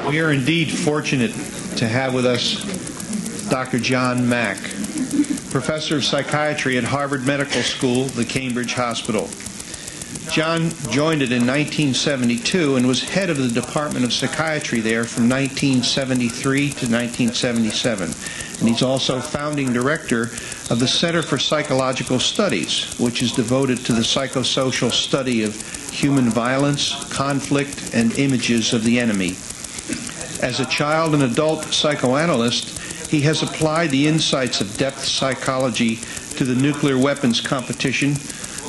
We are indeed fortunate to have with us Dr. John Mack, professor of psychiatry at Harvard Medical School, the Cambridge Hospital. John joined it in 1972 and was head of the Department of Psychiatry there from 1973 to 1977. And he's also founding director of the Center for Psychological Studies, which is devoted to the psychosocial study of human violence, conflict, and images of the enemy. As a child and adult psychoanalyst, he has applied the insights of depth psychology to the nuclear weapons competition,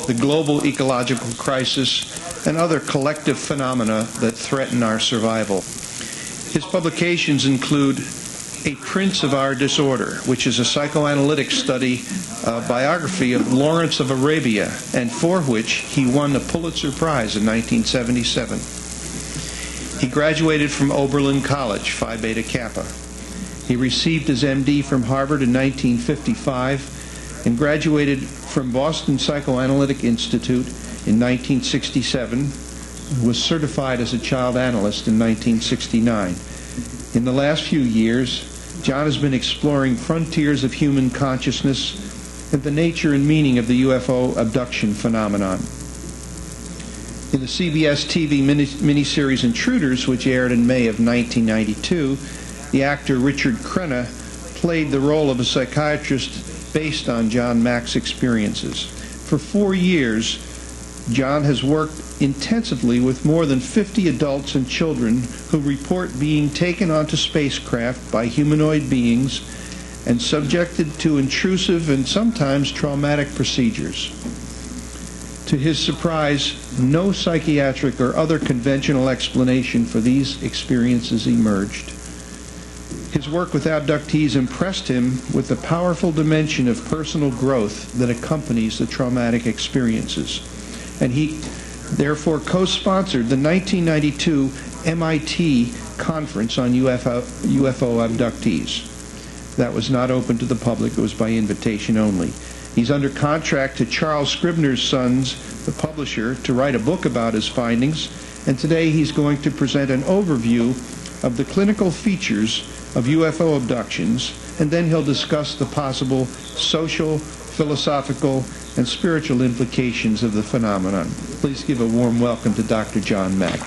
the global ecological crisis, and other collective phenomena that threaten our survival. His publications include A Prince of Our Disorder, which is a psychoanalytic study biography of Lawrence of Arabia, and for which he won the Pulitzer Prize in 1977. He graduated from Oberlin College, Phi Beta Kappa. He received his MD from Harvard in 1955 and graduated from Boston Psychoanalytic Institute in 1967 and was certified as a child analyst in 1969. In the last few years, John has been exploring frontiers of human consciousness and the nature and meaning of the UFO abduction phenomenon. In the CBS TV miniseries Intruders, which aired in May of 1992, the actor Richard Crenna played the role of a psychiatrist based on John Mack's experiences. For 4 years, John has worked intensively with more than 50 adults and children who report being taken onto spacecraft by humanoid beings and subjected to intrusive and sometimes traumatic procedures. To his surprise, no psychiatric or other conventional explanation for these experiences emerged. His work with abductees impressed him with the powerful dimension of personal growth that accompanies the traumatic experiences, and he therefore co-sponsored the 1992 MIT Conference on UFO abductees. That was not open to the public, it was by invitation only. He's under contract to Charles Scribner's Sons, the publisher, to write a book about his findings, and today he's going to present an overview of the clinical features of UFO abductions, and then he'll discuss the possible social, philosophical, and spiritual implications of the phenomenon. Please give a warm welcome to Dr. John Mack.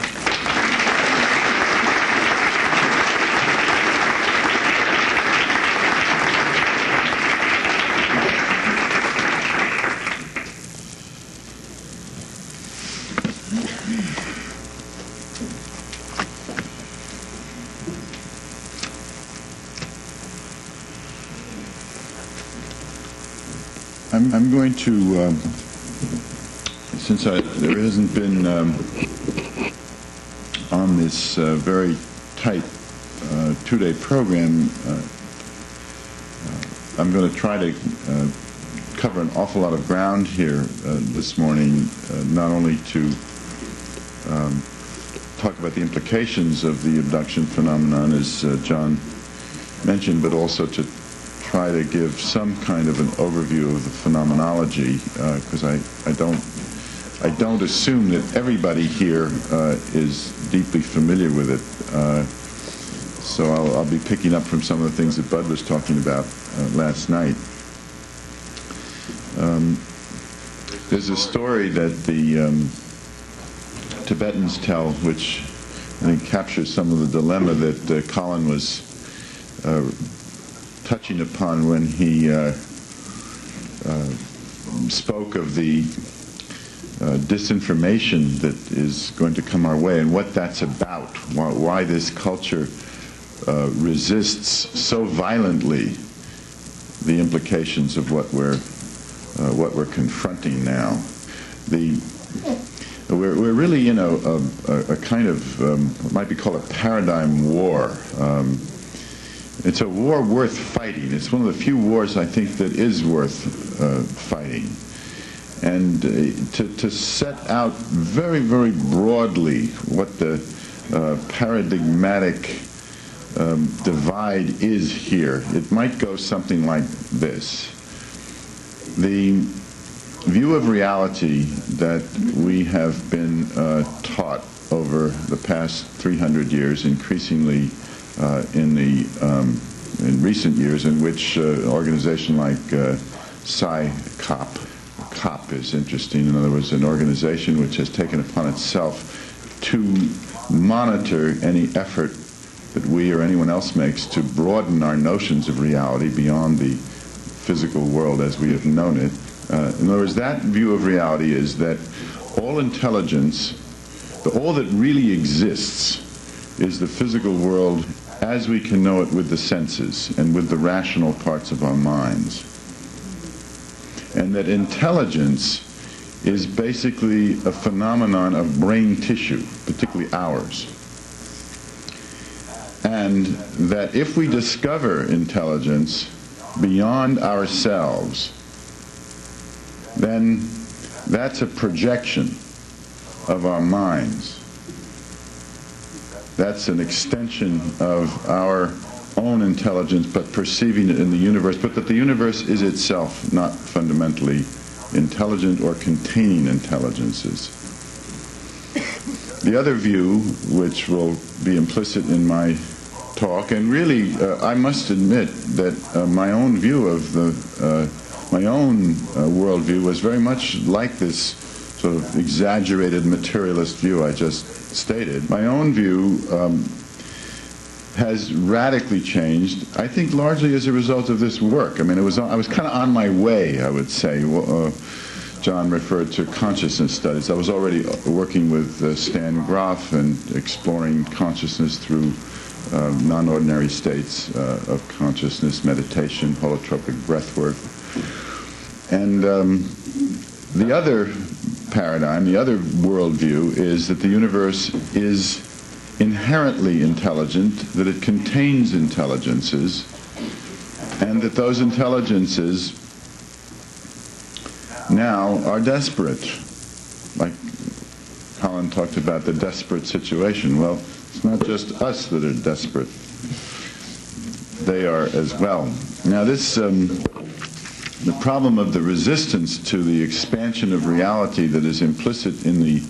I'm going to, since there hasn't been on this very tight 2-day program, I'm going to try to cover an awful lot of ground here this morning, not only to talk about the implications of the abduction phenomenon, as John mentioned, but also to try to give some kind of an overview of the phenomenology, because I don't assume that everybody here is deeply familiar with it. So I'll be picking up from some of the things that Bud was talking about last night. There's a story that the Tibetans tell, which I think captures some of the dilemma that Colin was touching upon when he spoke of the disinformation that is going to come our way and what that's about, why this culture resists so violently the implications of what we're confronting now. We're really in a kind of what might be called a paradigm war. It's a war worth fighting. It's one of the few wars, I think, that is worth fighting. And to set out very, very broadly what the paradigmatic divide is here, it might go something like this. The view of reality that we have been taught over the past 300 years, increasingly in recent years, in which an organization like COP is interesting. In other words, an organization which has taken upon itself to monitor any effort that we or anyone else makes to broaden our notions of reality beyond the physical world as we have known it. In other words, that view of reality is that all intelligence, all that really exists, is the physical world as we can know it with the senses and with the rational parts of our minds. And that intelligence is basically a phenomenon of brain tissue, particularly ours. And that if we discover intelligence beyond ourselves, then that's a projection of our minds. That's an extension of our own intelligence, but perceiving it in the universe, but that the universe is itself not fundamentally intelligent or containing intelligences. The other view, which will be implicit in my talk, and really I must admit that my own view of my own worldview was very much like this sort of exaggerated materialist view I just stated. My own view has radically changed, I think largely as a result of this work. I mean, I was kind of on my way, I would say. John referred to consciousness studies. I was already working with Stan Grof and exploring consciousness through non-ordinary states of consciousness, meditation, holotropic breathwork. And the other paradigm, the other worldview, is that the universe is inherently intelligent, that it contains intelligences, and that those intelligences now are desperate. Like Colin talked about the desperate situation. Well, it's not just us that are desperate. They are as well. Now this, the problem of the resistance to the expansion of reality that is implicit in the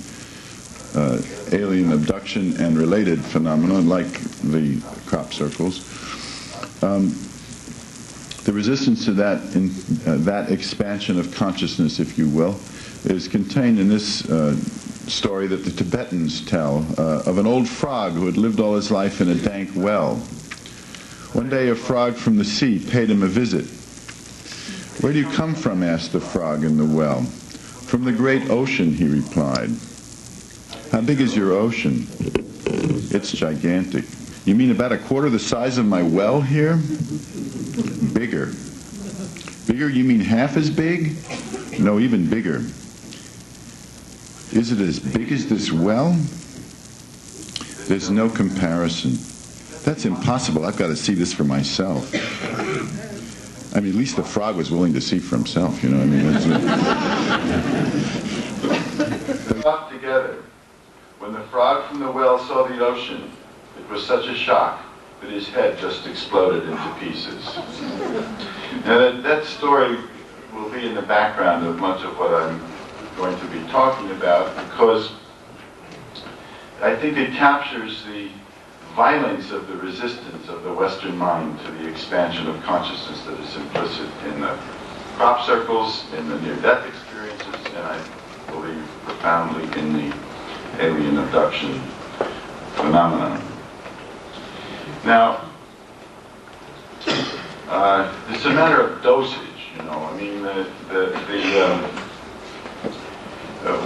alien abduction and related phenomena, like the crop circles, the resistance to that, that expansion of consciousness, if you will, is contained in this story that the Tibetans tell of an old frog who had lived all his life in a dank well. One day a frog from the sea paid him a visit. "Where do you come from?" asked the frog in the well. "From the great ocean," he replied. "How big is your ocean?" "It's gigantic." "You mean about a quarter the size of my well here?" "Bigger." "Bigger? You mean half as big?" "No, even bigger." "Is it as big as this well?" "There's no comparison." "That's impossible. I've got to see this for myself." I mean, at least the frog was willing to see for himself, you know. I mean, that's They got together. When the frog from the well saw the ocean, it was such a shock that his head just exploded into pieces. Now that story will be in the background of much of what I'm going to be talking about, because I think it captures the violence of the resistance of the Western mind to the expansion of consciousness that is implicit in the crop circles, in the near-death experiences, and I believe profoundly in the alien abduction phenomenon. Now, it's a matter of dosage, you know. I mean,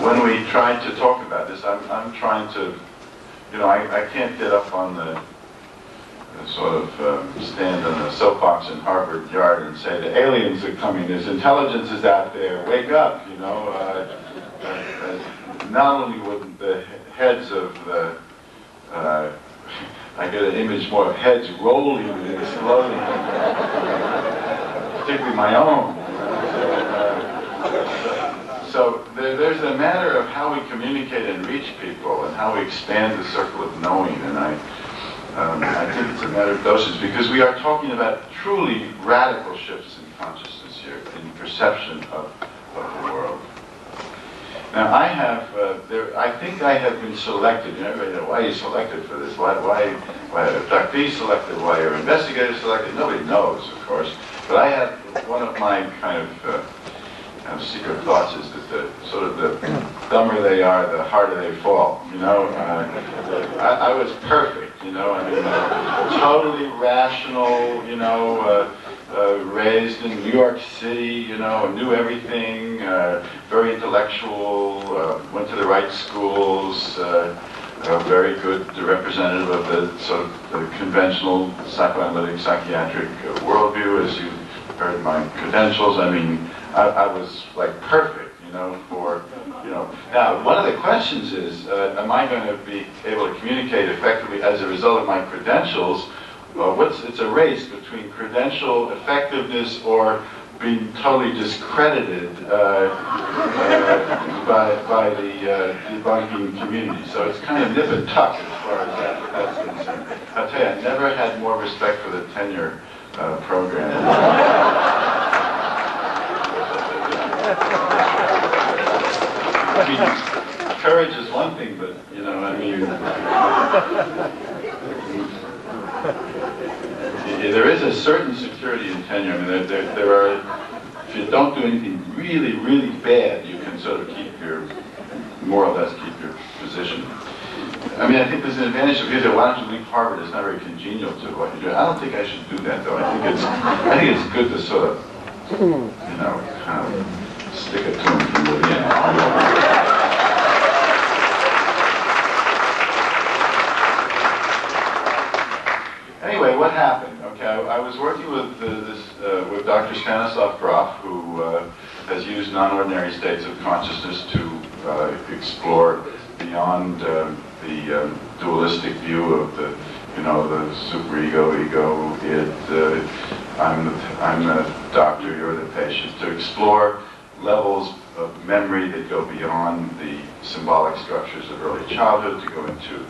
when we try to talk about this, I'm trying to, you know, I can't get up on the sort of stand on the soapbox in Harvard Yard and say the aliens are coming, there's intelligences out there, wake up, you know. Not only would the heads of the, I get an image more of heads rolling and exploding, particularly my own. So there's a matter of how we communicate and reach people and how we expand the circle of knowing, and I think it's a matter of dosage, because we are talking about truly radical shifts in consciousness here, in perception of the world. Now I think I have been selected. You know, everybody knows, why are you selected for this? Why are abductees selected? Why are investigators selected? Nobody knows, of course. But I have, one of my kind of secret thoughts is that the dumber they are, the harder they fall. You know, I was perfect. You know, I mean, totally rational. You know. Raised in New York City, you know, knew everything, very intellectual, went to the right schools, very good representative of the sort of the conventional psychoanalytic, psychiatric worldview, as you heard my credentials. I mean, I was like perfect, you know, for, you know. Now, one of the questions is, am I going to be able to communicate effectively as a result of my credentials? It's a race between credential effectiveness or being totally discredited by the debunking community. So it's kind of nip and tuck as far as that's concerned. I'll tell you, I never had more respect for the tenure program. I mean, courage is one thing, but, you know, I mean... There is a certain security in tenure. I mean, there are, if you don't do anything really, really bad, you can sort of keep your, more or less keep your position. I mean, I think there's an advantage if you say, why don't you leave Harvard? It's not very congenial to what you do. I don't think I should do that, though. I think it's good to sort of, you know, kind of stick it to them from within. Anyway, what happened? Okay, I was working with with Dr. Stanislav Grof, who has used non-ordinary states of consciousness to explore beyond the dualistic view of the, you know, the superego, ego, id. I'm the doctor, you're the patient. To explore levels of memory that go beyond the symbolic structures of early childhood, to go into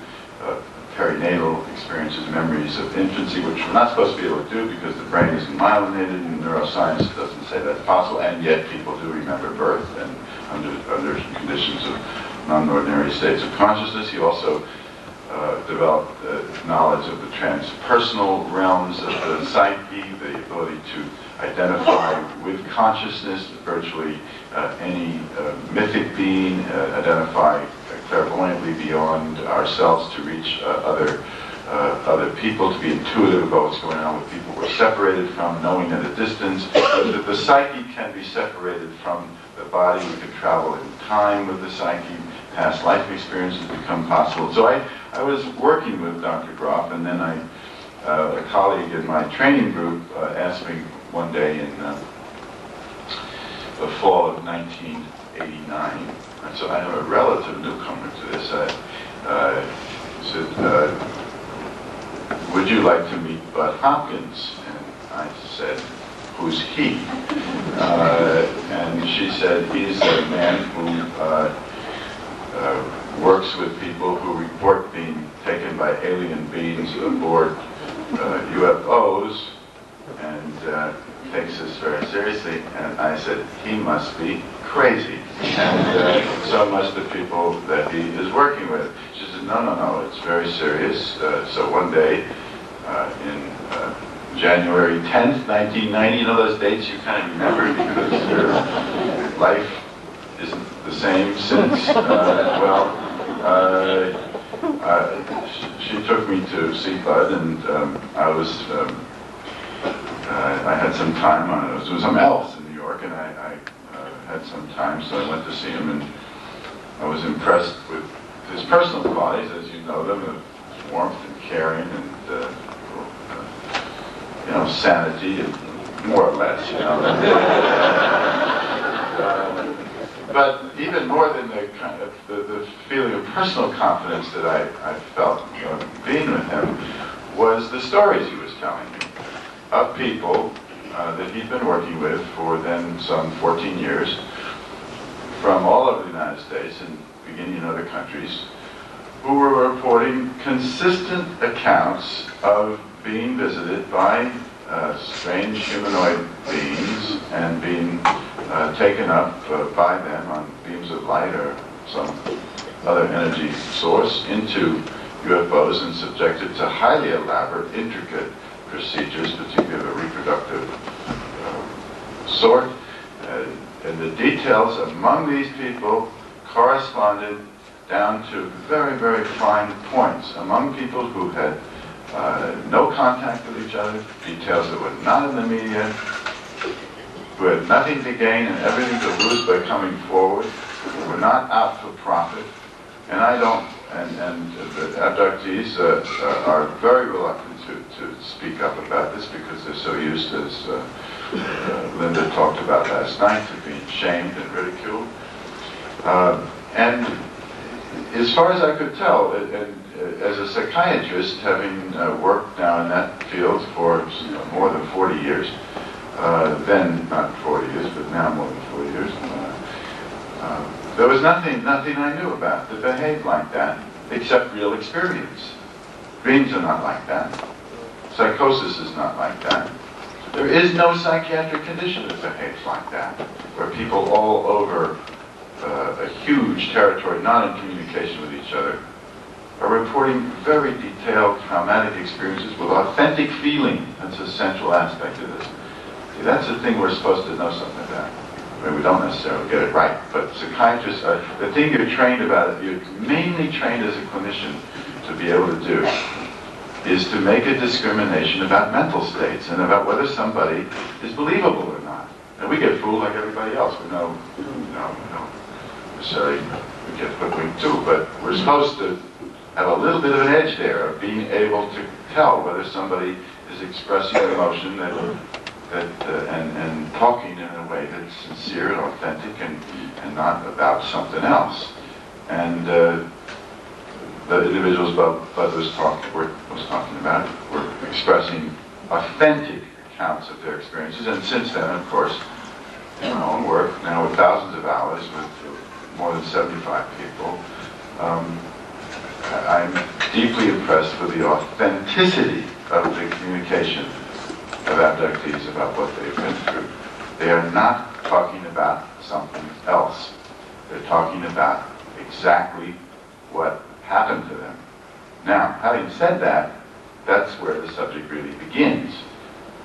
perinatal experiences, memories of infancy, which we're not supposed to be able to do because the brain isn't myelinated, and neuroscience doesn't say that's possible, and yet people do remember birth and under conditions of non-ordinary states of consciousness. He also developed knowledge of the transpersonal realms of the psyche, the ability to identify with consciousness, virtually any mythic being, identify clairvoyantly beyond ourselves to reach other people, to be intuitive about what's going on with people we're separated from, knowing at a distance. That the psyche can be separated from the body. We can travel in time with the psyche. Past life experiences become possible. So I was working with Dr. Grof, and then a colleague in my training group asked me one day in the fall of 1989. And so I am a relative newcomer to this. I said, would you like to meet Bud Hopkins? And I said, who's he? And she said, he's a man who works with people who report being taken by alien beings aboard UFOs, and takes this very seriously. And I said, he must be crazy, and so must the people that he is working with. She said, no, it's very serious. So one day in January 10th, 1990, you know those dates you kind of remember because your life isn't the same since. She took me to see Bud, and I had some time. There was some elves in New York, and I had some time, so I went to see him, and I was impressed with his personal qualities, as you know them, of warmth and caring, and you know, sanity, and more or less, you know. But even more than the kind of the feeling of personal confidence that I felt being with him was the stories he was telling me of people that he'd been working with for then some 14 years from all over the United States and beginning in other countries, who were reporting consistent accounts of being visited by strange humanoid beings and being taken up by them on beams of light or some other energy source into UFOs and subjected to highly elaborate, intricate procedures, particularly of a reproductive sort. And the details among these people corresponded down to very, very fine points. Among people who had no contact with each other, details that were not in the media, who had nothing to gain and everything to lose by coming forward, who were not out for profit. And I don't, and the abductees are very reluctant to speak up about this because they're so used, as Linda talked about last night, to being shamed and ridiculed. And as far as I could tell, as a psychiatrist, having worked now in that field for more than 40 years, then not 40 years, but now more than 40 years, there was nothing I knew about that behaved like that, except real experience. Dreams are not like that. Psychosis is not like that. There is no psychiatric condition that behaves like that, where people all over a huge territory, not in communication with each other, are reporting very detailed traumatic experiences with authentic feeling. That's a central aspect of this. See, that's the thing we're supposed to know something about. I mean, we don't necessarily get it right, but psychiatrists are, the thing you're trained about, you're mainly trained as a clinician to be able to do, is to make a discrimination about mental states and about whether somebody is believable or not. And we get fooled like everybody else. We know necessarily we get hoodwinked too, but we're supposed to have a little bit of an edge there of being able to tell whether somebody is expressing an emotion and talking in a way that's sincere and authentic and not about something else. And the individuals Bud was talking about were expressing authentic accounts of their experiences. And since then, of course, in my own work, now with thousands of hours, with more than 75 people, I'm deeply impressed with the authenticity of the communication of abductees about what they've been through. They are not talking about something else. They're talking about exactly what happened to them. Now, having said that, that's where the subject really begins.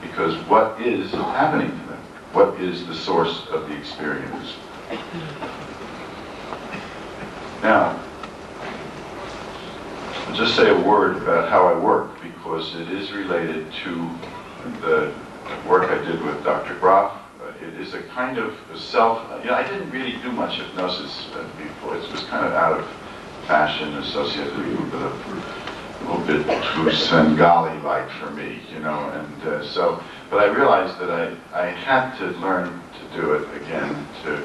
Because what is happening to them? What is the source of the experience? Now, I'll just say a word about how I work, because it is related to the work I did with Dr. Groff. It is a kind of I didn't really do much hypnosis before. It was kind of out of fashion, associated with a little bit too Svengali-like for me, and but I realized that I had to learn to do it again, to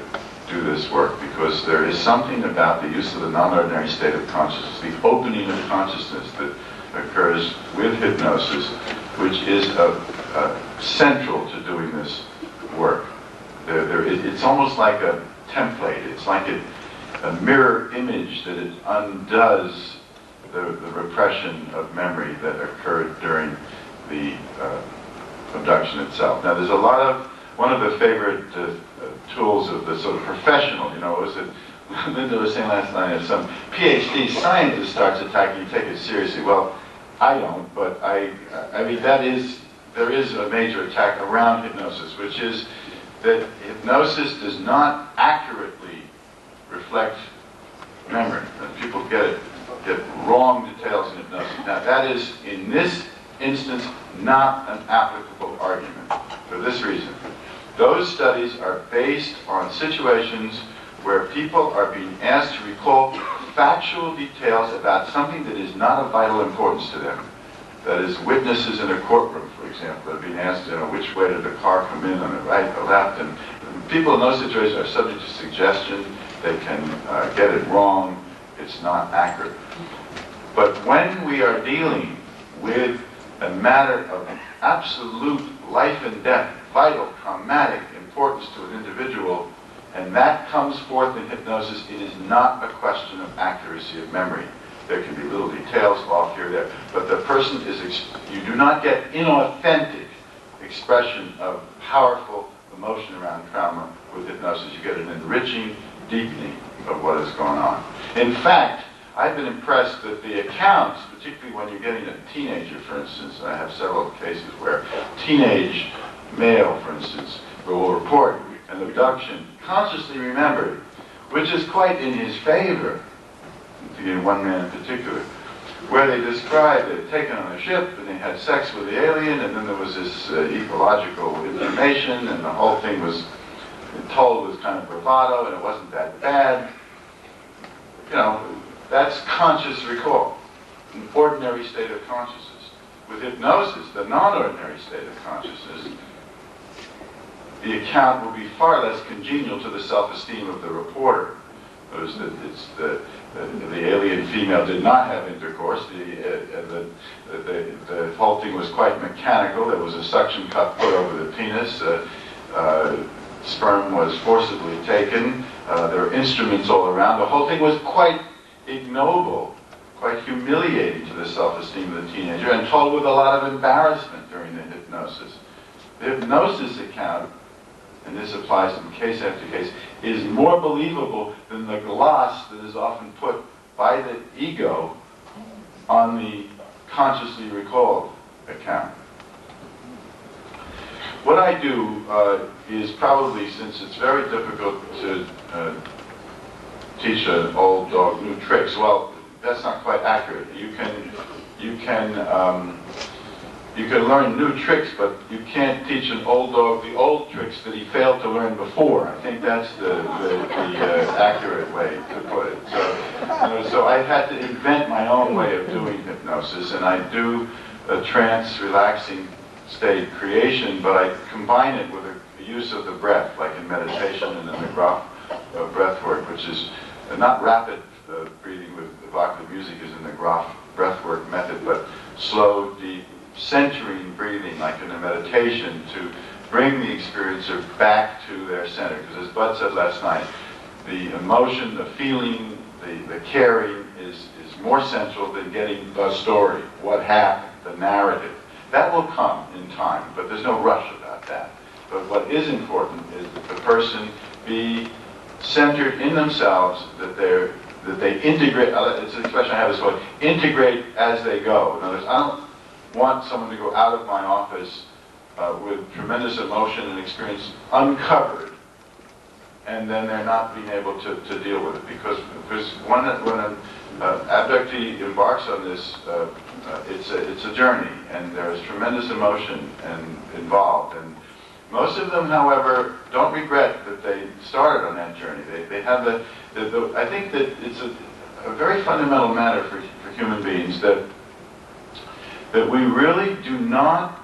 do this work, because there is something about the use of the non-ordinary state of consciousness, the opening of consciousness that occurs with hypnosis, which is central to doing this work. It's almost like a template. It's like a mirror image that it undoes the repression of memory that occurred during the abduction itself. Now, there's one of the favorite tools of the sort of professional, was that Linda was saying last night, if some PhD scientist starts attacking you, take it seriously. Well, I don't, but I mean, there is a major attack around hypnosis, which is that hypnosis does not accurately reflect memory. People get wrong details in hypnosis. Now, that is, in this instance, not an applicable argument for this reason. Those studies are based on situations where people are being asked to recall factual details about something that is not of vital importance to them. That is, witnesses in a courtroom, for example, are being asked, which way did the car come in, on the right or left, and people in those situations are subject to suggestion. They can get it wrong. It's not accurate. But when we are dealing with a matter of absolute life and death, vital, traumatic importance to an individual, and that comes forth in hypnosis, it is not a question of accuracy of memory. There can be little details off here or there, but the person you do not get inauthentic expression of powerful emotion around trauma with hypnosis. You get an enriching deepening of what is going on. In fact, I've been impressed that the accounts, particularly when you're getting a teenager, for instance, I have several cases where teenage male, for instance, will report an abduction consciously remembered, which is quite in his favor, in one man in particular, where they described they'd taken on a ship and they had sex with the alien, and then there was this ecological information, and the whole thing was told with kind of bravado, and it wasn't that bad. You know, that's conscious recall, an ordinary state of consciousness. With hypnosis, the non-ordinary state of consciousness, the account will be far less congenial to the self-esteem of the reporter. Notice that it's the alien female did not have intercourse. The whole thing was quite mechanical. There was a suction cup put over the penis. Sperm was forcibly taken. There were instruments all around. The whole thing was quite ignoble, quite humiliating to the self-esteem of the teenager, and told with a lot of embarrassment during the hypnosis. The hypnosis account, and this applies from case after case, is more believable than the gloss that is often put by the ego on the consciously recalled account. What I do is probably, since it's very difficult to teach an old dog new tricks, well, that's not quite accurate. You can learn new tricks, but you can't teach an old dog the old tricks that he failed to learn before. I think that's the accurate way to put it. So I had to invent my own way of doing hypnosis, and I do a trance, relaxing state creation, but I combine it with the use of the breath, like in meditation and in the breath work, which is not rapid breathing with evocative music is in the breath work method, but slow, deep, centering breathing, like in a meditation, to bring the experiencer back to their center. Because as Bud said last night, the emotion, the feeling, the caring is more central than getting the story, what happened, the narrative. That will come in time, but there's no rush about that. But what is important is that the person be centered in themselves, that they integrate. It's an expression I have this way: integrate as they go. In other words, I don't want someone to go out of my office with tremendous emotion and experience uncovered, and then they're not being able to deal with it. Because when an abductee embarks on this, it's a journey, and there's tremendous emotion involved. And most of them, however, don't regret that they started on that journey. They have I think that it's a very fundamental matter for human beings that we really do not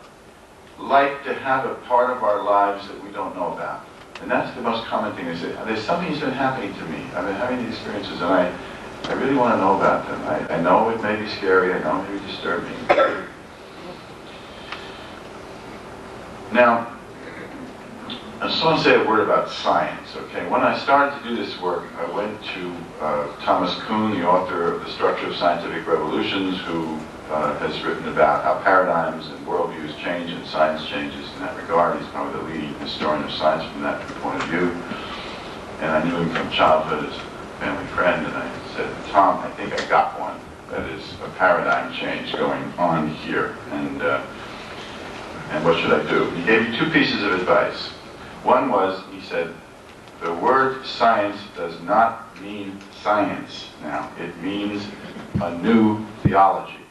like to have a part of our lives that we don't know about. And that's the most common thing. They say, there's something that's been happening to me. I've been having these experiences, and I really want to know about them. I know it may be scary, I know it may be disturbing. Now, I just want to say a word about science, okay? When I started to do this work, I went to Thomas Kuhn, the author of The Structure of Scientific Revolutions, who has written about how paradigms and worldviews change and science changes in that regard. He's probably the leading historian of science from that point of view. And I knew him from childhood as a family friend, and I said, Tom, I think I got one. That is a paradigm change going on here. And what should I do? He gave me two pieces of advice. One was, he said, the word science does not mean science now. It means a new theology.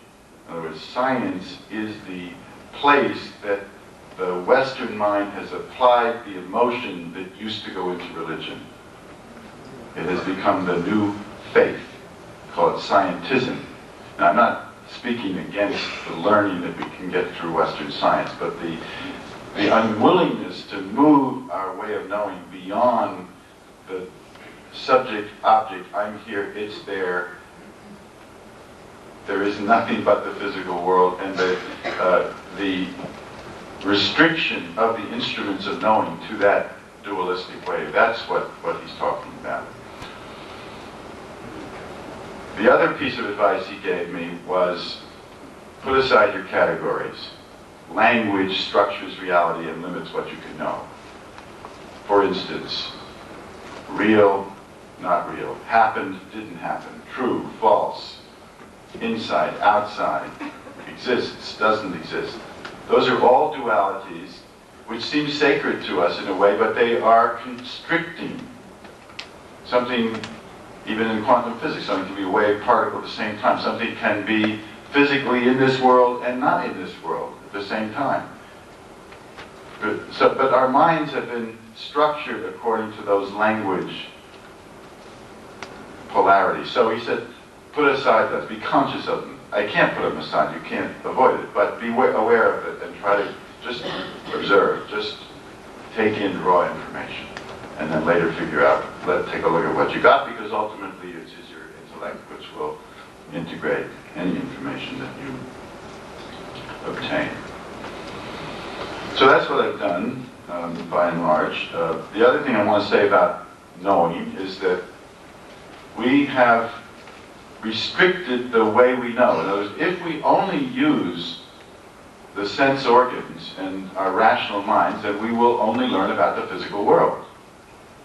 In other words, science is the place that the Western mind has applied the emotion that used to go into religion. It has become the new faith. Call it scientism. Now, I'm not speaking against the learning that we can get through Western science, but the unwillingness to move our way of knowing beyond the subject, object, I'm here, it's there, there is nothing but the physical world, and the restriction of the instruments of knowing to that dualistic way. That's what he's talking about. The other piece of advice he gave me was, put aside your categories. Language structures reality and limits what you can know. For instance, real, not real, happened, didn't happen, true, false, inside, outside, exists, doesn't exist. Those are all dualities which seem sacred to us in a way, but they are constricting. Something, even in quantum physics, something can be a wave particle at the same time. Something can be physically in this world and not in this world at the same time. But our minds have been structured according to those language polarities. So he said, put aside those, be conscious of them. I can't put them aside, you can't avoid it, but be aware of it and try to just observe, just take in raw information, and then later figure out, take a look at what you got, because ultimately it is your intellect which will integrate any information that you obtain. So that's what I've done, by and large. The other thing I want to say about knowing is that we have restricted the way we know. In other words, if we only use the sense organs and our rational minds, then we will only learn about the physical world.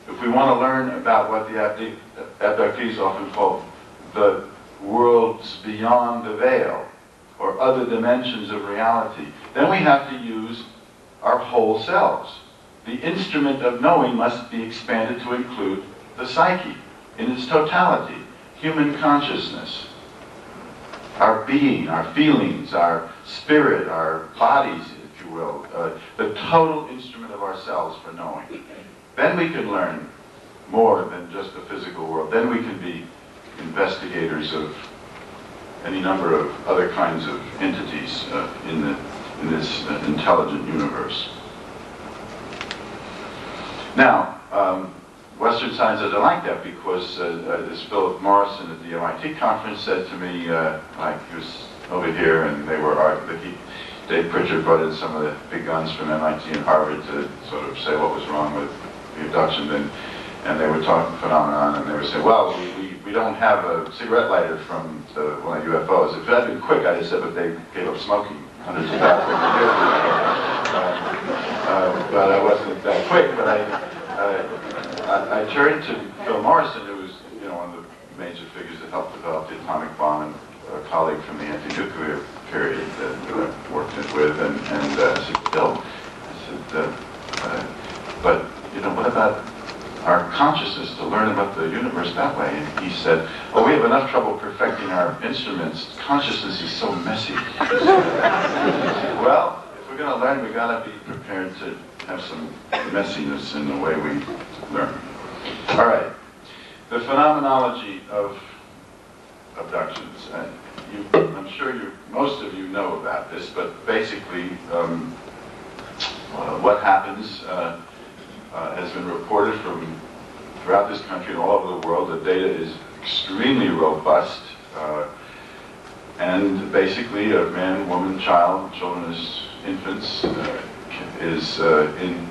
If we want to learn about what the abductees often call the worlds beyond the veil, or other dimensions of reality, then we have to use our whole selves. The instrument of knowing must be expanded to include the psyche in its totality, human consciousness, our being, our feelings, our spirit, our bodies, if you will, the total instrument of ourselves for knowing. Then we can learn more than just the physical world. Then we can be investigators of any number of other kinds of entities in this intelligent universe. Now, Western science doesn't like that, because this Philip Morrison at the MIT conference said to me, like he was over here and they were Dave Pritchard brought in some of the big guns from MIT and Harvard to sort of say what was wrong with the abduction, and they were talking phenomenon, and they were saying, well, we don't have a cigarette lighter from one of the UFOs. If it had been quick, I'd have said, but they gave up smoking hundreds of thousands of years ago. But I wasn't that quick, but I turned to Phil Morrison, who was, one of the major figures that helped develop the atomic bomb, and a colleague from the anti-nuclear period that I worked with, and I said, Phil, but what about our consciousness to learn about the universe that way? And he said, oh, we have enough trouble perfecting our instruments. Consciousness is so messy. Well, if we're going to learn, we've got to be prepared to have some messiness in the way we learn. All right. The phenomenology of abductions. I'm sure most of you know about this, but basically what happens has been reported from throughout this country and all over the world. The data is extremely robust, and basically a man, woman, child, children as infants, is in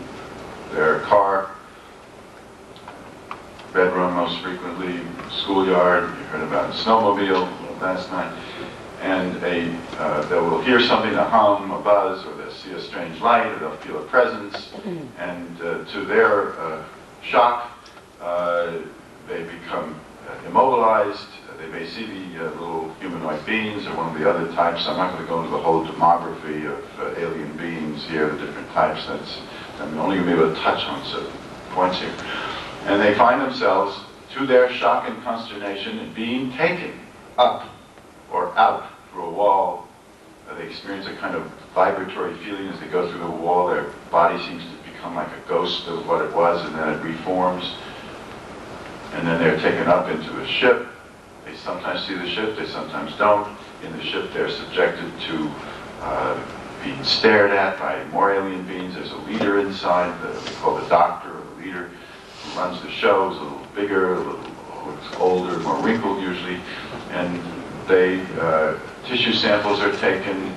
their car, bedroom most frequently, schoolyard. You heard about a snowmobile last night, and they will hear something, a hum, a buzz, or they'll see a strange light, or they'll feel a presence, and to their shock, they become immobilized. They may see the little humanoid beings or one of the other types. I'm not going to go into the whole demography of alien beings here, the different types. I'm only going to be able to touch on certain points here. And they find themselves, to their shock and consternation, being taken up or out through a wall. They experience a kind of vibratory feeling as they go through the wall. Their body seems to become like a ghost of what it was, and then it reforms. And then they're taken up into a ship. They sometimes see the ship, they sometimes don't. In the ship, they're subjected to being stared at by more alien beings. There's a leader inside, they call the doctor, or the leader, who runs the show. Is a little bigger, a little older, more wrinkled usually. And tissue samples are taken,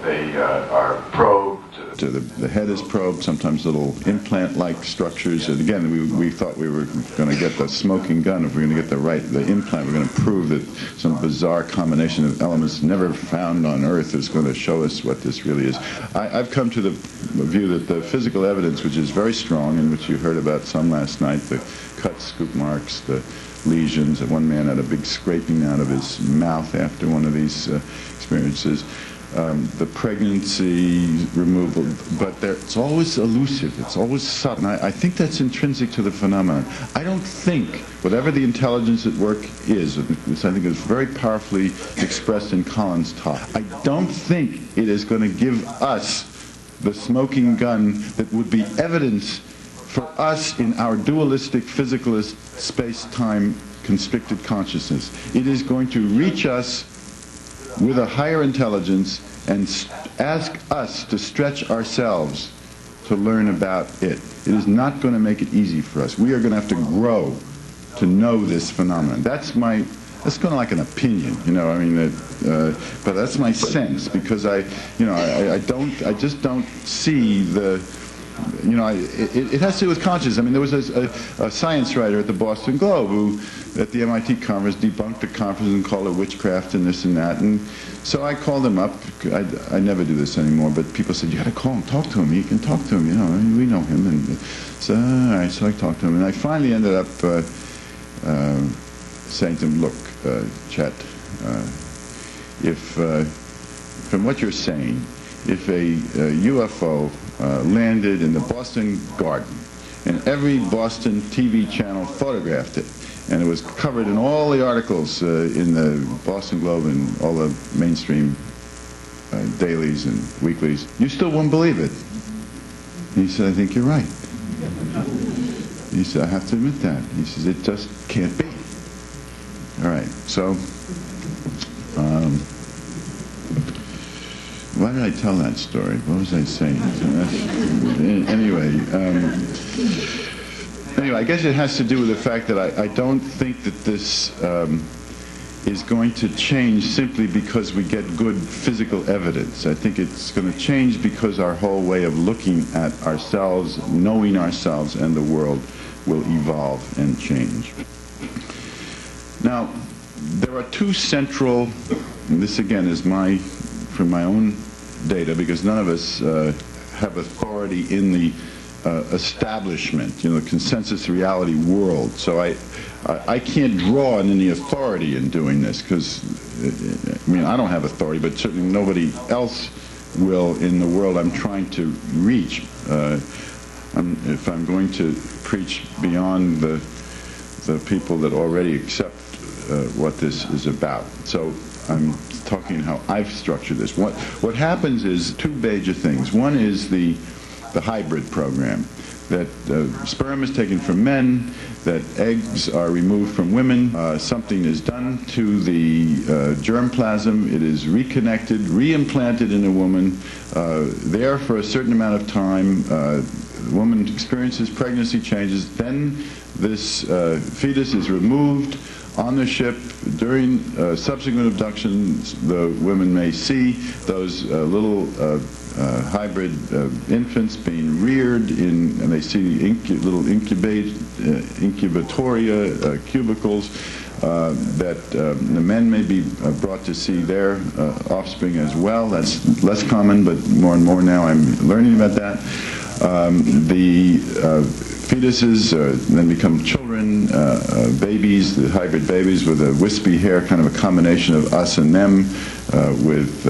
they are probed, The head is probed, sometimes little implant-like structures. And again, we thought we were going to get the smoking gun. If we're going to get the implant, we're going to prove that some bizarre combination of elements never found on Earth is going to show us what this really is. I've come to the view that the physical evidence, which is very strong, and which you heard about some last night, the cuts, scoop marks, the lesions. One man had a big scraping out of his mouth after one of these experiences. The pregnancy removal, but it's always elusive, it's always subtle. And I think that's intrinsic to the phenomenon. I don't think, whatever the intelligence at work is, this I think is very powerfully expressed in Collins' talk, I don't think it is going to give us the smoking gun that would be evidence for us in our dualistic physicalist space-time constricted consciousness. It is going to reach us with a higher intelligence and ask us to stretch ourselves to learn about it. It is not going to make it easy for us. We are going to have to grow to know this phenomenon. That's kind of like an opinion, you know. I mean, but that's my sense, because I just don't see the. You know, it has to do with consciousness. I mean, there was a science writer at the Boston Globe who, at the MIT conference, debunked the conference and called it witchcraft and this and that. And so I called him up. I never do this anymore, but people said, you got to call him, talk to him. You can talk to him, you know, we know him. And so, all right, so I talked to him. And I finally ended up saying to him, look, Chet, if, from what you're saying, if a UFO landed in the Boston Garden, and every Boston TV channel photographed it, and it was covered in all the articles in the Boston Globe and all the mainstream dailies and weeklies, you still wouldn't believe it. And he said, I think you're right. He said, I have to admit that. He says, it just can't be. All right, so why did I tell that story? What was I saying? Anyway, I guess it has to do with the fact that I don't think that this is going to change simply because we get good physical evidence. I think it's going to change because our whole way of looking at ourselves, knowing ourselves and the world will evolve and change. Now, there are two central, and this again is from my own data, because none of us have authority in the establishment, you know, the consensus reality world. So I can't draw on any authority in doing this, because, I mean, I don't have authority, but certainly nobody else will in the world I'm trying to reach. If I'm going to preach beyond the people that already accept what this is about. So I'm talking how I've structured this. What happens is two major things. One is the hybrid program, that sperm is taken from men, that eggs are removed from women, something is done to the germplasm, it is reconnected, reimplanted in a woman, there for a certain amount of time, the woman experiences pregnancy changes, then this fetus is removed on the ship. During subsequent abductions, the women may see those little hybrid infants being reared in, and they see little incubatoria, cubicles, that the men may be brought to see their offspring as well. That's less common, but more and more now I'm learning about that. The fetuses then become children, babies, the hybrid babies with a wispy hair, kind of a combination of us and them, with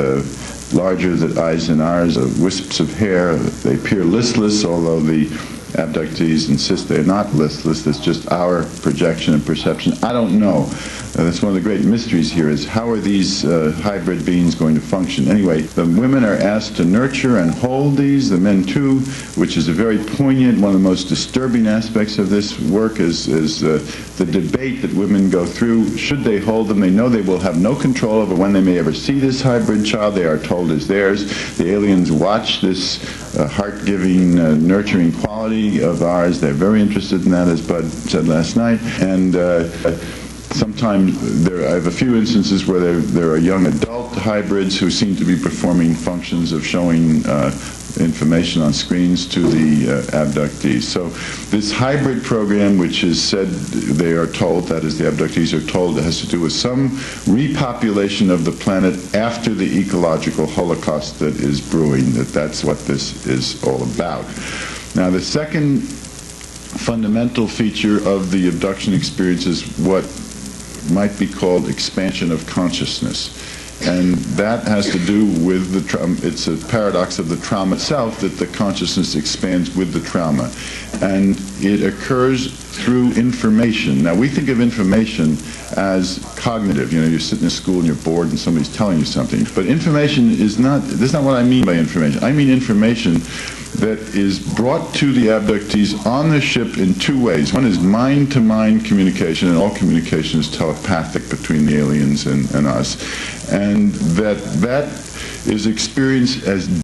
larger eyes than ours, wisps of hair. They appear listless, although the abductees insist they're not listless. It's just our projection and perception. I don't know. That's one of the great mysteries here, is how are these hybrid beings going to function? Anyway, the women are asked to nurture and hold these, the men too, which is a very poignant, one of the most disturbing aspects of this work is the debate that women go through. Should they hold them? They know they will have no control over when they may ever see this hybrid child. They are told is theirs. The aliens watch this heart-giving, nurturing quality of ours. They're very interested in that, as Bud said last night. And sometimes I have a few instances where they're a young adult hybrids who seem to be performing functions of showing information on screens to the abductees. So this hybrid program, which is said, they are told, that is, the abductees are told, it has to do with some repopulation of the planet after the ecological holocaust that is brewing, that's what this is all about. Now, the second fundamental feature of the abduction experience is what might be called expansion of consciousness. And that has to do with the trauma. It's a paradox of the trauma itself that the consciousness expands with the trauma. And it occurs through information. Now, we think of information as cognitive. You know, you sit in a school and you're bored and somebody's telling you something. But information is not, that's not what I mean by information. I mean information that is brought to the abductees on the ship in two ways. One is mind-to-mind communication, and all communication is telepathic between the aliens and us. And that is experienced as